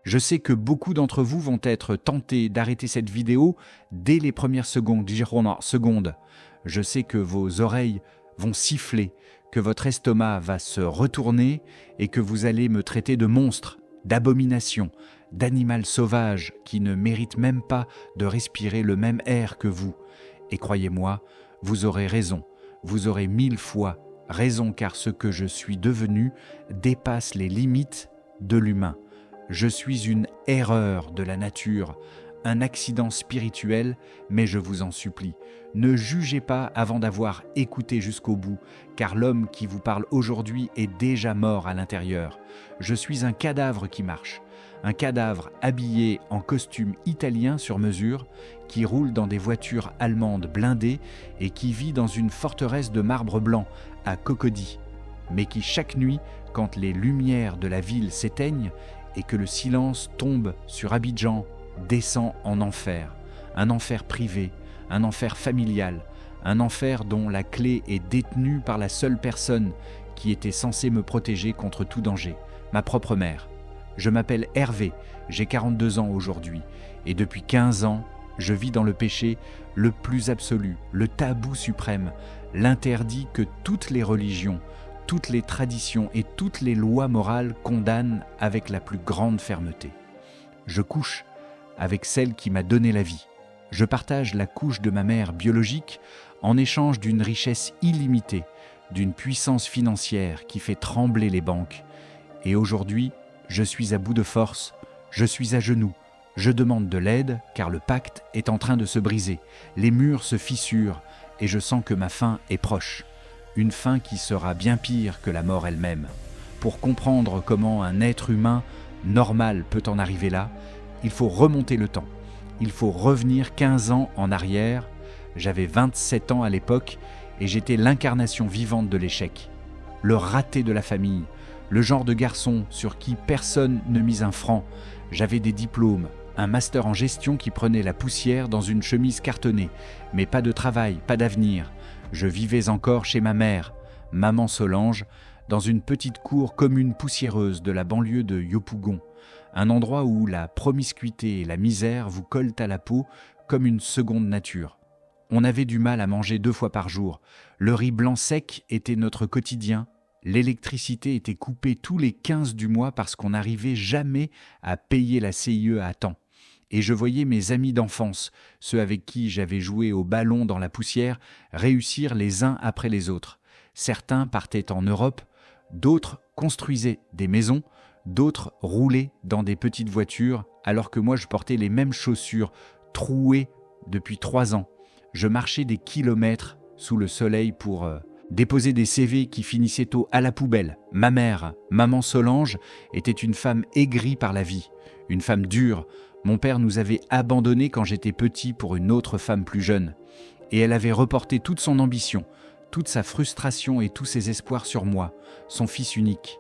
Je sais que beaucoup d'entre vous vont être tentés d'arrêter cette vidéo dès les premières secondes. Je sais que vos oreilles vont siffler, que votre estomac va se retourner et que vous allez me traiter de monstre, d'abomination, d'animal sauvage qui ne mérite même pas de respirer le même air que vous. Et croyez-moi, vous aurez raison, vous aurez 1000 fois raison car ce que je suis devenu dépasse les limites de l'humain. Je suis une erreur de la nature, un accident spirituel, mais je vous en supplie, ne jugez pas avant d'avoir écouté jusqu'au bout, car l'homme qui vous parle aujourd'hui est déjà mort à l'intérieur. Je suis un cadavre qui marche, un cadavre habillé en costume italien sur mesure, qui roule dans des voitures allemandes blindées et qui vit dans une forteresse de marbre blanc à Cocody, mais qui chaque nuit, quand les lumières de la ville s'éteignent, et que le silence tombe sur Abidjan, descend en enfer, un enfer privé, un enfer familial, un enfer dont la clé est détenue par la seule personne qui était censée me protéger contre tout danger, ma propre mère. Je m'appelle Hervé, j'ai 42 ans aujourd'hui, et depuis 15 ans, je vis dans le péché le plus absolu, le tabou suprême, l'interdit que toutes les religions, toutes les traditions et toutes les lois morales condamnent avec la plus grande fermeté. Je couche avec celle qui m'a donné la vie. Je partage la couche de ma mère biologique en échange d'une richesse illimitée, d'une puissance financière qui fait trembler les banques. Et aujourd'hui, je suis à bout de force, je suis à genoux, je demande de l'aide car le pacte est en train de se briser, les murs se fissurent et je sens que ma fin est proche. Une fin qui sera bien pire que la mort elle-même. Pour comprendre comment un être humain normal peut en arriver là, il faut remonter le temps. Il faut revenir 15 ans en arrière. J'avais 27 ans à l'époque et j'étais l'incarnation vivante de l'échec. Le raté de la famille, le genre de garçon sur qui personne ne mise un franc. J'avais des diplômes, un master en gestion qui prenait la poussière dans une chemise cartonnée, mais pas de travail, pas d'avenir. Je vivais encore chez ma mère, maman Solange, dans une petite cour commune poussiéreuse de la banlieue de Yopougon, un endroit où la promiscuité et la misère vous collent à la peau comme une seconde nature. On avait du mal à manger 2 fois par jour, le riz blanc sec était notre quotidien, l'électricité était coupée tous les 15 du mois parce qu'on n'arrivait jamais à payer la CIE à temps. Et je voyais mes amis d'enfance, ceux avec qui j'avais joué au ballon dans la poussière, réussir les uns après les autres. Certains partaient en Europe, d'autres construisaient des maisons, d'autres roulaient dans des petites voitures, alors que moi je portais les mêmes chaussures, trouées depuis 3 ans. Je marchais des kilomètres sous le soleil pour déposer des CV qui finissaient à la poubelle. Ma mère, maman Solange, était une femme aigrie par la vie, une femme dure. Mon père nous avait abandonnés quand j'étais petit pour une autre femme plus jeune. Et elle avait reporté toute son ambition, toute sa frustration et tous ses espoirs sur moi, son fils unique.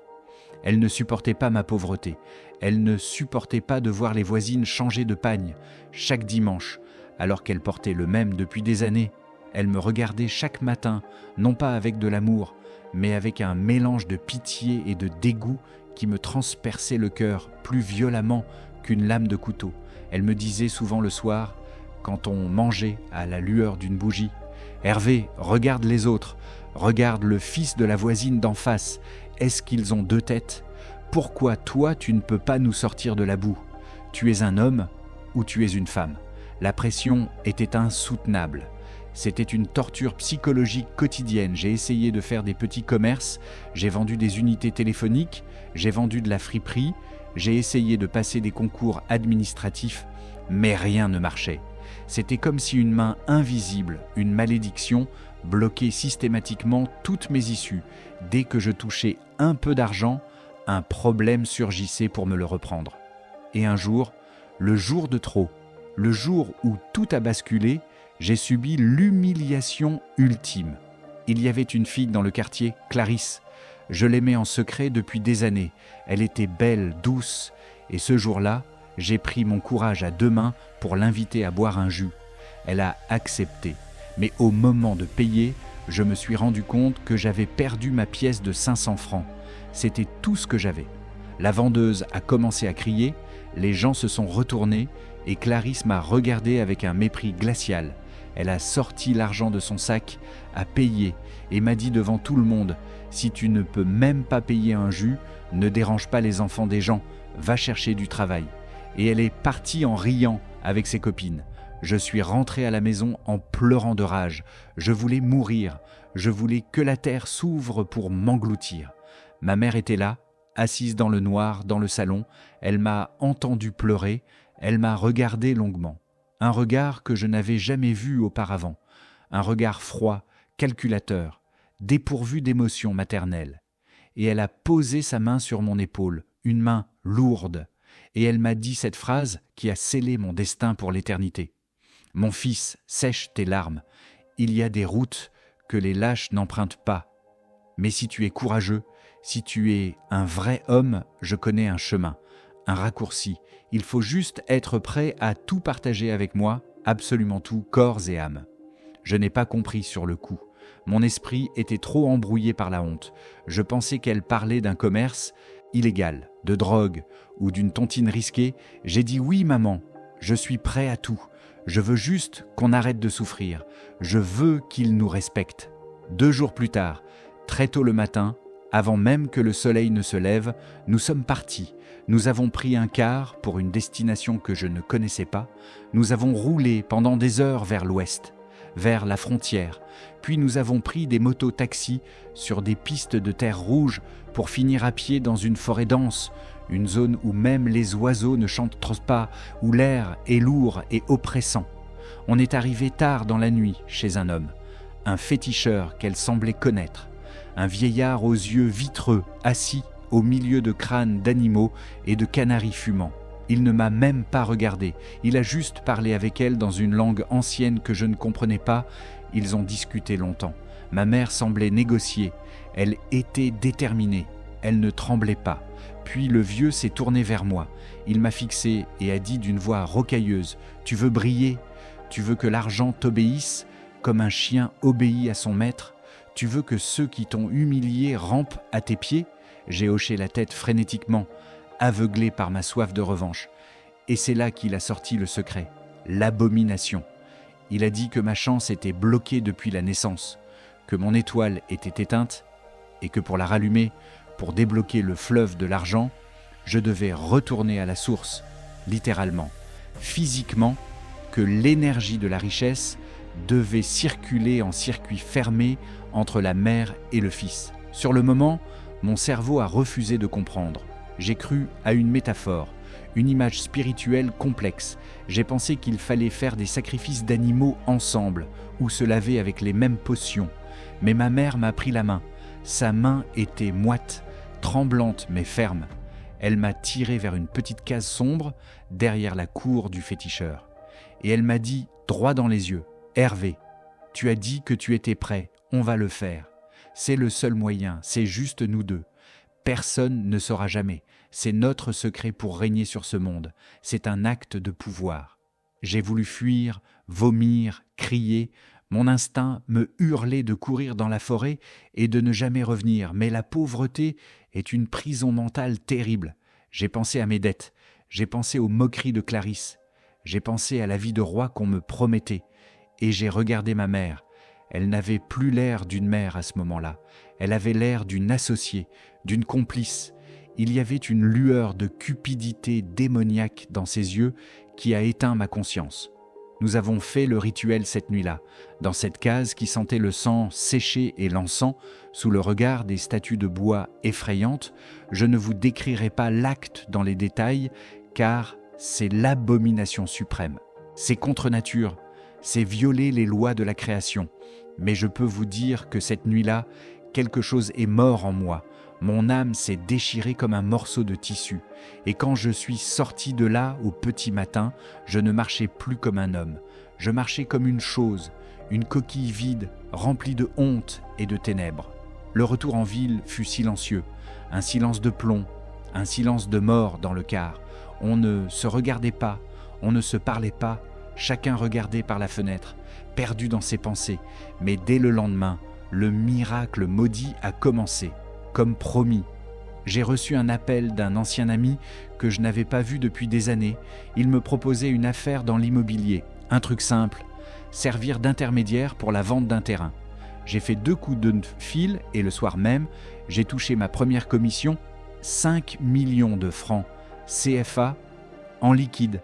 Elle ne supportait pas ma pauvreté. Elle ne supportait pas de voir les voisines changer de pagne chaque dimanche, alors qu'elle portait le même depuis des années. Elle me regardait chaque matin, non pas avec de l'amour, mais avec un mélange de pitié et de dégoût qui me transperçait le cœur plus violemment qu'une lame de couteau. Elle me disait souvent le soir, quand on mangeait à la lueur d'une bougie, « Hervé, regarde les autres, regarde le fils de la voisine d'en face, est-ce qu'ils ont 2 têtes? Pourquoi toi tu ne peux pas nous sortir de la boue? Tu es un homme ou tu es une femme ?» La pression était insoutenable. C'était une torture psychologique quotidienne. J'ai essayé de faire des petits commerces, j'ai vendu des unités téléphoniques, j'ai vendu de la friperie, j'ai essayé de passer des concours administratifs, mais rien ne marchait. C'était comme si une main invisible, une malédiction, bloquait systématiquement toutes mes issues. Dès que je touchais un peu d'argent, un problème surgissait pour me le reprendre. Et un jour, le jour de trop, le jour où tout a basculé, j'ai subi l'humiliation ultime. Il y avait une fille dans le quartier, Clarisse. Je l'aimais en secret depuis des années. Elle était belle, douce, et ce jour-là, j'ai pris mon courage à 2 mains pour l'inviter à boire un jus. Elle a accepté, mais au moment de payer, Je me suis rendu compte que j'avais perdu ma pièce de 500 francs. C'était tout ce que j'avais. La vendeuse a commencé à crier, les gens se sont retournés et Clarisse m'a regardé avec un mépris glacial. Elle a sorti l'argent de son sac, a payé et m'a dit devant tout le monde « Si tu ne peux même pas payer un jus, ne dérange pas les enfants des gens, va chercher du travail. » Et elle est partie en riant avec ses copines. Je suis rentré à la maison en pleurant de rage. Je voulais mourir. Je voulais que la terre s'ouvre pour m'engloutir. Ma mère était là, assise dans le noir, dans le salon. Elle m'a entendu pleurer. Elle m'a regardé longuement. Un regard que je n'avais jamais vu auparavant. Un regard froid, calculateur, dépourvu d'émotion maternelle. Et elle a posé sa main sur mon épaule, une main lourde. Et elle m'a dit cette phrase qui a scellé mon destin pour l'éternité. « Mon fils, sèche tes larmes. Il y a des routes que les lâches n'empruntent pas. Mais si tu es courageux, si tu es un vrai homme, je connais un chemin, un raccourci. Il faut juste être prêt à tout partager avec moi, absolument tout, corps et âme. » Je n'ai pas compris sur le coup. Mon esprit était trop embrouillé par la honte. Je pensais qu'elle parlait d'un commerce illégal, de drogue ou d'une tontine risquée. J'ai dit « Oui, maman, je suis prêt à tout. Je veux juste qu'on arrête de souffrir. Je veux qu'il nous respecte. » 2 jours plus tard, très tôt le matin, avant même que le soleil ne se lève, nous sommes partis. Nous avons pris un car pour une destination que je ne connaissais pas. Nous avons roulé pendant des heures vers l'ouest, vers la frontière. Puis nous avons pris des motos-taxis sur des pistes de terre rouge pour finir à pied dans une forêt dense, une zone où même les oiseaux ne chantent pas, où l'air est lourd et oppressant. On est arrivé tard dans la nuit chez un homme, un féticheur qu'elle semblait connaître, un vieillard aux yeux vitreux, assis au milieu de crânes d'animaux et de canaris fumants. Il ne m'a même pas regardé, il a juste parlé avec elle dans une langue ancienne que je ne comprenais pas. Ils ont discuté longtemps. Ma mère semblait négocier, elle était déterminée, elle ne tremblait pas. Puis le vieux s'est tourné vers moi. Il m'a fixé et a dit d'une voix rocailleuse « Tu veux briller ? Tu veux que l'argent t'obéisse comme un chien obéit à son maître ? Tu veux que ceux qui t'ont humilié rampent à tes pieds ?» J'ai hoché la tête frénétiquement, aveuglé par ma soif de revanche. Et c'est là qu'il a sorti le secret, l'abomination. Il a dit que ma chance était bloquée depuis la naissance, que mon étoile était éteinte et que pour la rallumer, pour débloquer le fleuve de l'argent, je devais retourner à la source, littéralement, physiquement, que l'énergie de la richesse devait circuler en circuit fermé entre la mère et le fils. Sur le moment, mon cerveau a refusé de comprendre. J'ai cru à une métaphore, une image spirituelle complexe. J'ai pensé qu'il fallait faire des sacrifices d'animaux ensemble ou se laver avec les mêmes potions. Mais ma mère m'a pris la main. Sa main était moite, tremblante mais ferme. Elle m'a tiré vers une petite case sombre derrière la cour du féticheur. Et elle m'a dit droit dans les yeux « Hervé, tu as dit que tu étais prêt, on va le faire. C'est le seul moyen, c'est juste nous deux. Personne ne saura jamais. C'est notre secret pour régner sur ce monde. C'est un acte de pouvoir. » J'ai voulu fuir, vomir, crier. Mon instinct me hurlait de courir dans la forêt et de ne jamais revenir. Mais la pauvreté est une prison mentale terrible. J'ai pensé à mes dettes. J'ai pensé aux moqueries de Clarisse. J'ai pensé à la vie de roi qu'on me promettait. Et j'ai regardé ma mère. Elle n'avait plus l'air d'une mère à ce moment-là. Elle avait l'air d'une associée, d'une complice. Il y avait une lueur de cupidité démoniaque dans ses yeux qui a éteint ma conscience. Nous avons fait le rituel cette nuit-là, dans cette case qui sentait le sang séché et l'encens, sous le regard des statues de bois effrayantes. Je ne vous décrirai pas l'acte dans les détails, car c'est l'abomination suprême. C'est contre nature, c'est violer les lois de la création. Mais je peux vous dire que cette nuit-là, quelque chose est mort en moi. Mon âme s'est déchirée comme un morceau de tissu. Et quand je suis sorti de là au petit matin, je ne marchais plus comme un homme. Je marchais comme une chose, une coquille vide, remplie de honte et de ténèbres. Le retour en ville fut silencieux, un silence de plomb, un silence de mort dans le car. On ne se regardait pas, on ne se parlait pas, chacun regardait par la fenêtre, perdu dans ses pensées. Mais dès le lendemain, Le miracle maudit a commencé, comme promis. J'ai reçu un appel d'un ancien ami que je n'avais pas vu depuis des années. Il me proposait une affaire dans l'immobilier, un truc simple, servir d'intermédiaire pour la vente d'un terrain. J'ai fait 2 coups de fil et le soir même, j'ai touché ma première commission, 5 millions de francs CFA en liquide,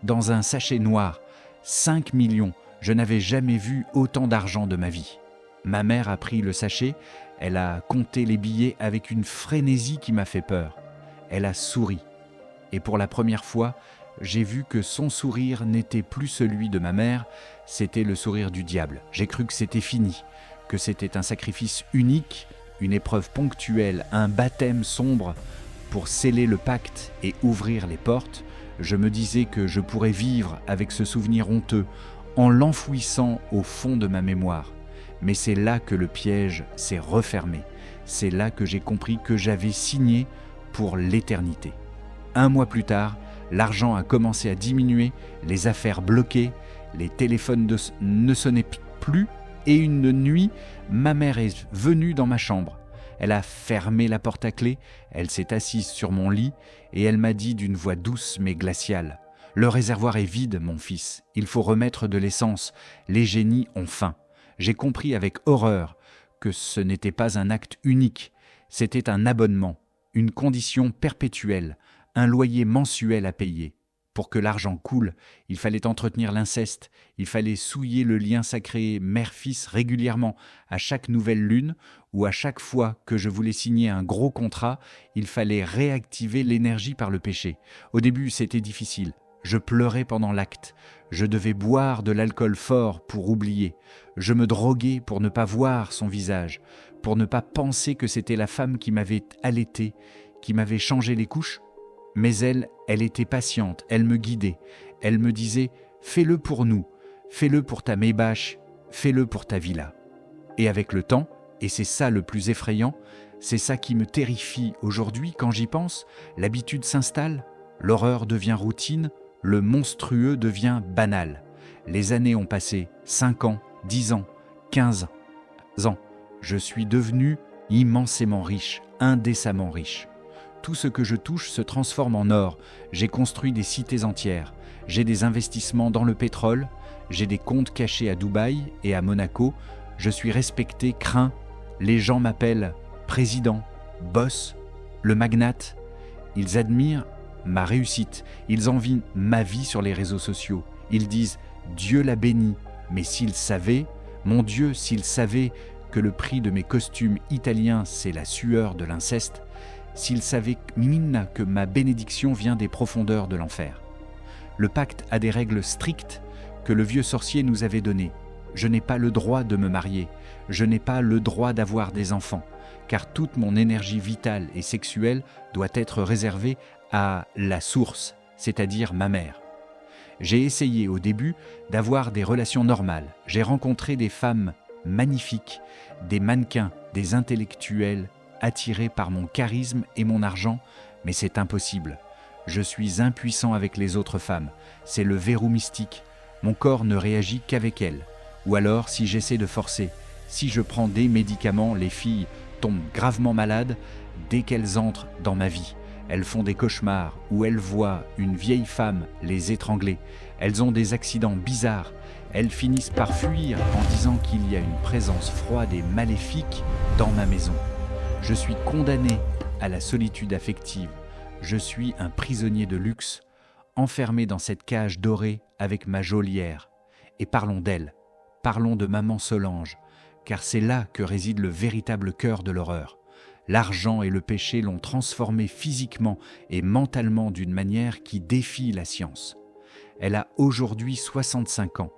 dans un sachet noir. 5 millions, je n'avais jamais vu autant d'argent de ma vie. Ma mère a pris le sachet, elle a compté les billets avec une frénésie qui m'a fait peur. Elle a souri. Et pour la première fois, j'ai vu que son sourire n'était plus celui de ma mère, c'était le sourire du diable. J'ai cru que c'était fini, que c'était un sacrifice unique, une épreuve ponctuelle, un baptême sombre pour sceller le pacte et ouvrir les portes. Je me disais que je pourrais vivre avec ce souvenir honteux en l'enfouissant au fond de ma mémoire. Mais c'est là que le piège s'est refermé. C'est là que j'ai compris que j'avais signé pour l'éternité. 1 mois plus tard, l'argent a commencé à diminuer, les affaires bloquées, les téléphones ne sonnaient plus et une nuit, ma mère est venue dans ma chambre. Elle a fermé la porte à clé, elle s'est assise sur mon lit et elle m'a dit d'une voix douce mais glaciale : « Le réservoir est vide, mon fils, il faut remettre de l'essence, les génies ont faim. » J'ai compris avec horreur que ce n'était pas un acte unique, c'était un abonnement, une condition perpétuelle, un loyer mensuel à payer. Pour que l'argent coule, il fallait entretenir l'inceste, il fallait souiller le lien sacré mère-fils régulièrement, à chaque nouvelle lune, ou à chaque fois que je voulais signer un gros contrat, il fallait réactiver l'énergie par le péché. Au début, c'était difficile. Je pleurais pendant l'acte. Je devais boire de l'alcool fort pour oublier. Je me droguais pour ne pas voir son visage, pour ne pas penser que c'était la femme qui m'avait allaité, qui m'avait changé les couches. Mais elle était patiente, elle me guidait. Elle me disait « Fais-le pour nous, fais-le pour ta Maybach, fais-le pour ta villa. » Et avec le temps, et c'est ça le plus effrayant, c'est ça qui me terrifie aujourd'hui quand j'y pense, l'habitude s'installe, l'horreur devient routine, le monstrueux devient banal. Les années ont passé, 5 ans, 10 ans, 15 ans. Je suis devenu immensément riche, indécemment riche. Tout ce que je touche se transforme en or. J'ai construit des cités entières. J'ai des investissements dans le pétrole. J'ai des comptes cachés à Dubaï et à Monaco. Je suis respecté, craint. Les gens m'appellent président, boss, le magnate. Ils admirent ma réussite. Ils envient ma vie sur les réseaux sociaux. Ils disent « Dieu l'a béni ». Mais s'ils savaient, mon Dieu, s'ils savaient que le prix de mes costumes italiens, c'est la sueur de l'inceste, s'ils savaient, Minna, que ma bénédiction vient des profondeurs de l'enfer. Le pacte a des règles strictes que le vieux sorcier nous avait données. Je n'ai pas le droit de me marier, je n'ai pas le droit d'avoir des enfants, car toute mon énergie vitale et sexuelle doit être réservée à la source, c'est-à-dire ma mère. J'ai essayé au début d'avoir des relations normales. J'ai rencontré des femmes magnifiques, des mannequins, des intellectuels attirés par mon charisme et mon argent, mais c'est impossible. Je suis impuissant avec les autres femmes. C'est le verrou mystique. Mon corps ne réagit qu'avec elles. Ou alors, si j'essaie de forcer, si je prends des médicaments, les filles tombent gravement malades dès qu'elles entrent dans ma vie. Elles font des cauchemars où elles voient une vieille femme les étrangler. Elles ont des accidents bizarres. Elles finissent par fuir en disant qu'il y a une présence froide et maléfique dans ma maison. Je suis condamné à la solitude affective. Je suis un prisonnier de luxe, enfermé dans cette cage dorée avec ma geôlière. Et parlons d'elle, parlons de maman Solange, car c'est là que réside le véritable cœur de l'horreur. L'argent et le péché l'ont transformée physiquement et mentalement d'une manière qui défie la science. Elle a aujourd'hui 65 ans.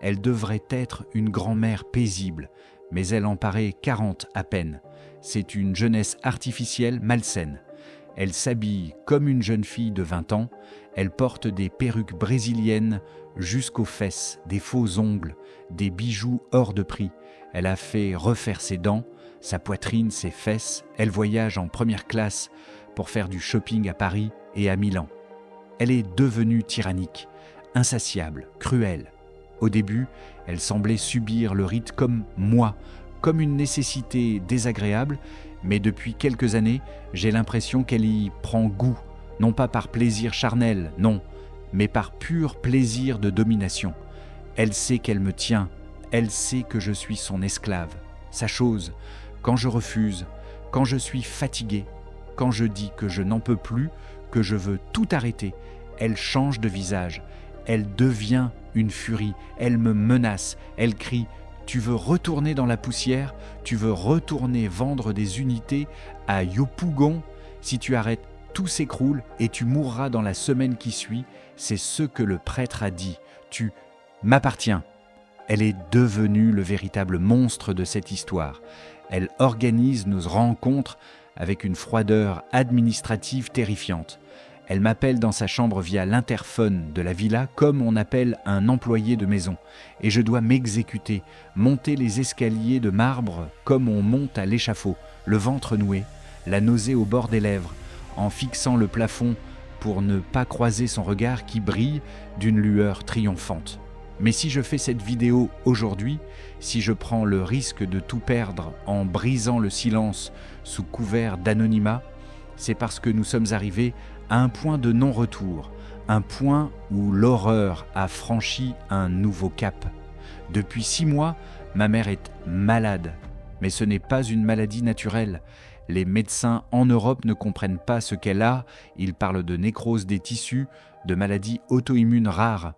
Elle devrait être une grand-mère paisible, mais elle en paraît 40 à peine. C'est une jeunesse artificielle malsaine. Elle s'habille comme une jeune fille de 20 ans. Elle porte des perruques brésiliennes jusqu'aux fesses, des faux ongles, des bijoux hors de prix. Elle a fait refaire ses dents, sa poitrine, ses fesses. Elle voyage en première classe pour faire du shopping à Paris et à Milan. Elle est devenue tyrannique, insatiable, cruelle. Au début, elle semblait subir le rite comme moi, comme une nécessité désagréable, mais depuis quelques années, j'ai l'impression qu'elle y prend goût, non pas par plaisir charnel, non, mais par pur plaisir de domination. Elle sait qu'elle me tient, elle sait que je suis son esclave, sa chose. Quand je refuse, quand je suis fatigué, quand je dis que je n'en peux plus, que je veux tout arrêter, elle change de visage, elle devient une furie, elle me menace, elle crie « Tu veux retourner dans la poussière, tu veux retourner vendre des unités à Yopougon, si tu arrêtes, tout s'écroule et tu mourras dans la semaine qui suit, c'est ce que le prêtre a dit, tu m'appartiens ». Elle est devenue le véritable monstre de cette histoire. Elle organise nos rencontres avec une froideur administrative terrifiante. Elle m'appelle dans sa chambre via l'interphone de la villa comme on appelle un employé de maison. Et je dois m'exécuter, monter les escaliers de marbre comme on monte à l'échafaud, le ventre noué, la nausée au bord des lèvres, en fixant le plafond pour ne pas croiser son regard qui brille d'une lueur triomphante. Mais si je fais cette vidéo aujourd'hui, si je prends le risque de tout perdre en brisant le silence sous couvert d'anonymat, c'est parce que nous sommes arrivés à un point de non-retour, un point où l'horreur a franchi un nouveau cap. Depuis 6 mois, ma mère est malade, mais ce n'est pas une maladie naturelle. Les médecins en Europe ne comprennent pas ce qu'elle a, ils parlent de nécrose des tissus, de maladies auto-immunes rares.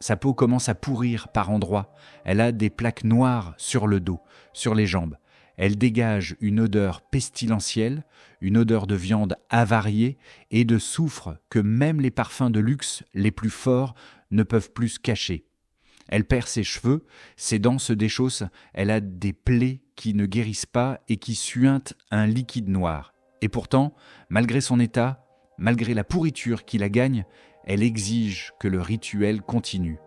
Sa peau commence à pourrir par endroits, elle a des plaques noires sur le dos, sur les jambes. Elle dégage une odeur pestilentielle, une odeur de viande avariée et de soufre que même les parfums de luxe les plus forts ne peuvent plus cacher. Elle perd ses cheveux, ses dents se déchaussent, elle a des plaies qui ne guérissent pas et qui suintent un liquide noir. Et pourtant, malgré son état, malgré la pourriture qui la gagne, elle exige que le rituel continue.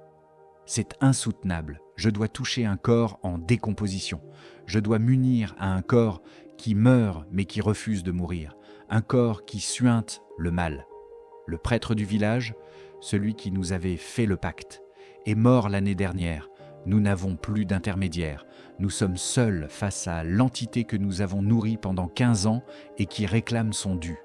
C'est insoutenable. Je dois toucher un corps en décomposition. Je dois m'unir à un corps qui meurt mais qui refuse de mourir. Un corps qui suinte le mal. Le prêtre du village, celui qui nous avait fait le pacte, est mort l'année dernière. Nous n'avons plus d'intermédiaire. Nous sommes seuls face à l'entité que nous avons nourrie pendant 15 ans et qui réclame son dû.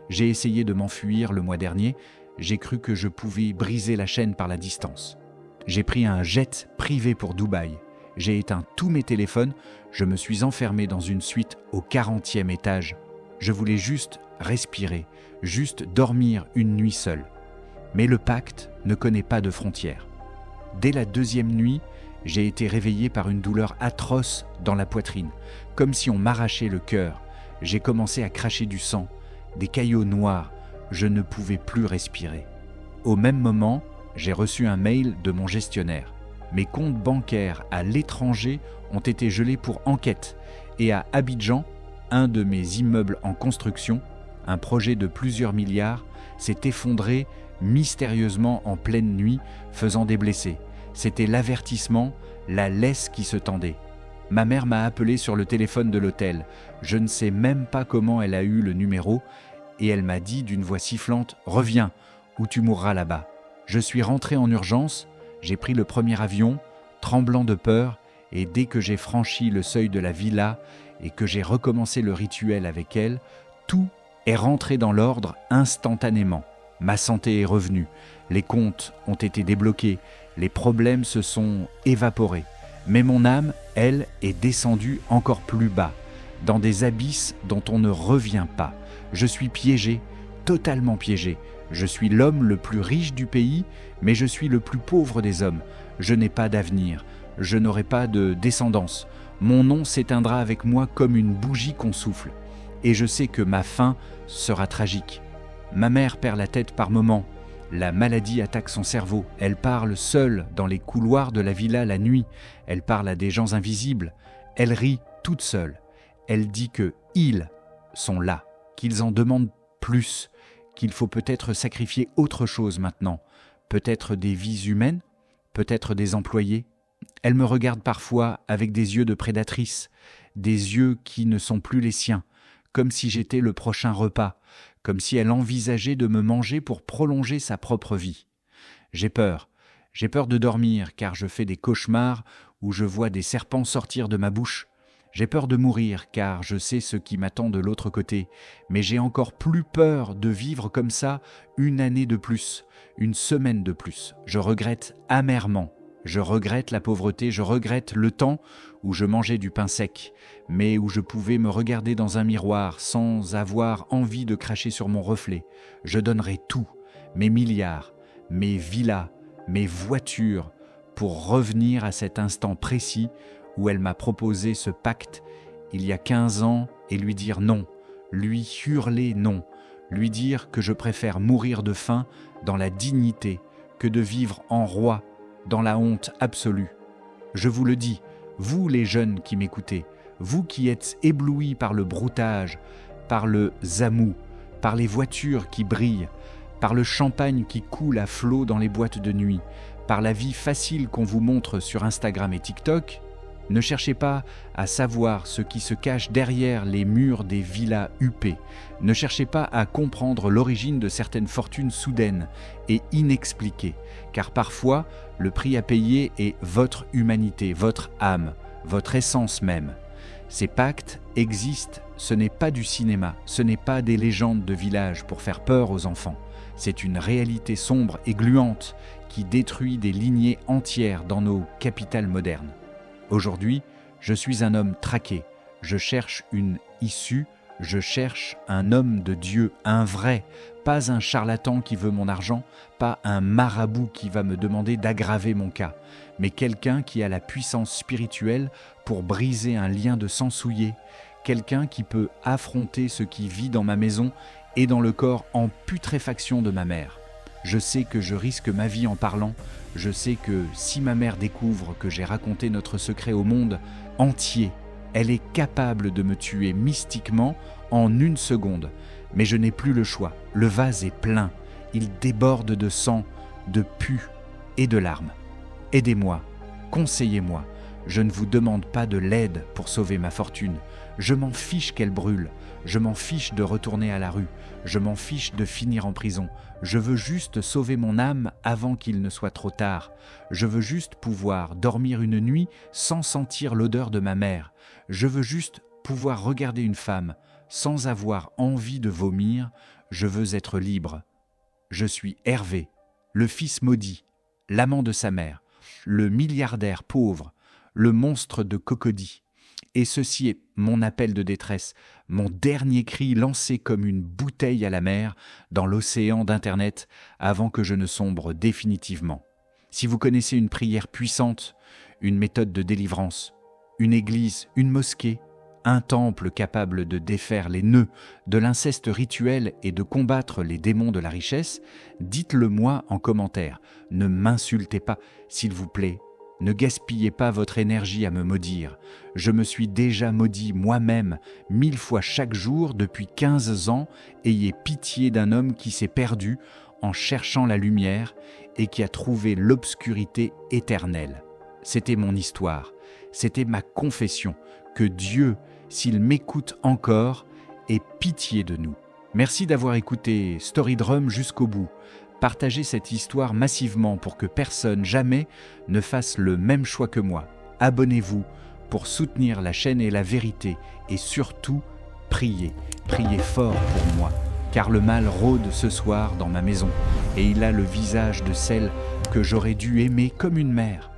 J'ai essayé de m'enfuir le mois dernier. J'ai cru que je pouvais briser la chaîne par la distance. J'ai pris un jet privé pour Dubaï. J'ai éteint tous mes téléphones. Je me suis enfermé dans une suite au 40e étage. Je voulais juste respirer, juste dormir une nuit seule. Mais le pacte ne connaît pas de frontières. Dès la 2e nuit, j'ai été réveillé par une douleur atroce dans la poitrine, comme si on m'arrachait le cœur. J'ai commencé à cracher du sang, des caillots noirs. Je ne pouvais plus respirer. Au même moment, j'ai reçu un mail de mon gestionnaire. Mes comptes bancaires à l'étranger ont été gelés pour enquête et à Abidjan, un de mes immeubles en construction, un projet de plusieurs milliards, s'est effondré mystérieusement en pleine nuit, faisant des blessés. C'était l'avertissement, la laisse qui se tendait. Ma mère m'a appelé sur le téléphone de l'hôtel. Je ne sais même pas comment elle a eu le numéro et elle m'a dit d'une voix sifflante « Reviens, ou tu mourras là-bas ». Je suis rentré en urgence, j'ai pris le premier avion, tremblant de peur, et dès que j'ai franchi le seuil de la villa et que j'ai recommencé le rituel avec elle, tout est rentré dans l'ordre instantanément. Ma santé est revenue, les comptes ont été débloqués, les problèmes se sont évaporés. Mais mon âme, elle, est descendue encore plus bas, dans des abysses dont on ne revient pas. Je suis piégé, totalement piégé. Je suis l'homme le plus riche du pays, mais je suis le plus pauvre des hommes. Je n'ai pas d'avenir, je n'aurai pas de descendance. Mon nom s'éteindra avec moi comme une bougie qu'on souffle. Et je sais que ma fin sera tragique. Ma mère perd la tête par moments. La maladie attaque son cerveau. Elle parle seule dans les couloirs de la villa la nuit. Elle parle à des gens invisibles. Elle rit toute seule. Elle dit que ils sont là, qu'ils en demandent plus, qu'il faut peut-être sacrifier autre chose maintenant, peut-être des vies humaines, peut-être des employés. Elle me regarde parfois avec des yeux de prédatrice, des yeux qui ne sont plus les siens, comme si j'étais le prochain repas, comme si elle envisageait de me manger pour prolonger sa propre vie. J'ai peur de dormir car je fais des cauchemars où je vois des serpents sortir de ma bouche. J'ai peur de mourir car je sais ce qui m'attend de l'autre côté, mais j'ai encore plus peur de vivre comme ça une année de plus, une semaine de plus. Je regrette amèrement. Je regrette la pauvreté, je regrette le temps où je mangeais du pain sec, mais où je pouvais me regarder dans un miroir sans avoir envie de cracher sur mon reflet. Je donnerai tout, mes milliards, mes villas, mes voitures, pour revenir à cet instant précis où elle m'a proposé ce pacte il y a 15 ans et lui dire non, lui hurler non, lui dire que je préfère mourir de faim dans la dignité que de vivre en roi dans la honte absolue. Je vous le dis, vous les jeunes qui m'écoutez, vous qui êtes éblouis par le broutage, par le zamou, par les voitures qui brillent, par le champagne qui coule à flots dans les boîtes de nuit, par la vie facile qu'on vous montre sur Instagram et TikTok, ne cherchez pas à savoir ce qui se cache derrière les murs des villas huppées. Ne cherchez pas à comprendre l'origine de certaines fortunes soudaines et inexpliquées, car parfois, le prix à payer est votre humanité, votre âme, votre essence même. Ces pactes existent, ce n'est pas du cinéma, ce n'est pas des légendes de village pour faire peur aux enfants. C'est une réalité sombre et gluante qui détruit des lignées entières dans nos capitales modernes. Aujourd'hui, je suis un homme traqué. Je cherche une issue, je cherche un homme de Dieu, un vrai, pas un charlatan qui veut mon argent, pas un marabout qui va me demander d'aggraver mon cas, mais quelqu'un qui a la puissance spirituelle pour briser un lien de sang souillé, quelqu'un qui peut affronter ce qui vit dans ma maison et dans le corps en putréfaction de ma mère. Je sais que je risque ma vie en parlant, je sais que si ma mère découvre que j'ai raconté notre secret au monde entier, elle est capable de me tuer mystiquement en une seconde. Mais je n'ai plus le choix, le vase est plein, il déborde de sang, de pus et de larmes. Aidez-moi, conseillez-moi, je ne vous demande pas de l'aide pour sauver ma fortune, je m'en fiche qu'elle brûle, je m'en fiche de retourner à la rue, je m'en fiche de finir en prison. Je veux juste sauver mon âme avant qu'il ne soit trop tard. Je veux juste pouvoir dormir une nuit sans sentir l'odeur de ma mère. Je veux juste pouvoir regarder une femme sans avoir envie de vomir. Je veux être libre. Je suis Hervé, le fils maudit, l'amant de sa mère, le milliardaire pauvre, le monstre de Cocody. Et ceci est mon appel de détresse, mon dernier cri lancé comme une bouteille à la mer dans l'océan d'Internet avant que je ne sombre définitivement. Si vous connaissez une prière puissante, une méthode de délivrance, une église, une mosquée, un temple capable de défaire les nœuds de l'inceste rituel et de combattre les démons de la richesse, dites-le moi en commentaire. Ne m'insultez pas, s'il vous plaît. Ne gaspillez pas votre énergie à me maudire. Je me suis déjà maudit moi-même 1000 fois chaque jour depuis 15 ans. Ayez pitié d'un homme qui s'est perdu en cherchant la lumière et qui a trouvé l'obscurité éternelle. C'était mon histoire, c'était ma confession. Que Dieu, s'il m'écoute encore, ait pitié de nous. Merci d'avoir écouté Storydrum jusqu'au bout. Partagez cette histoire massivement pour que personne jamais ne fasse le même choix que moi. Abonnez-vous pour soutenir la chaîne et la vérité et surtout, priez. Priez fort pour moi, car le mal rôde ce soir dans ma maison et il a le visage de celle que j'aurais dû aimer comme une mère.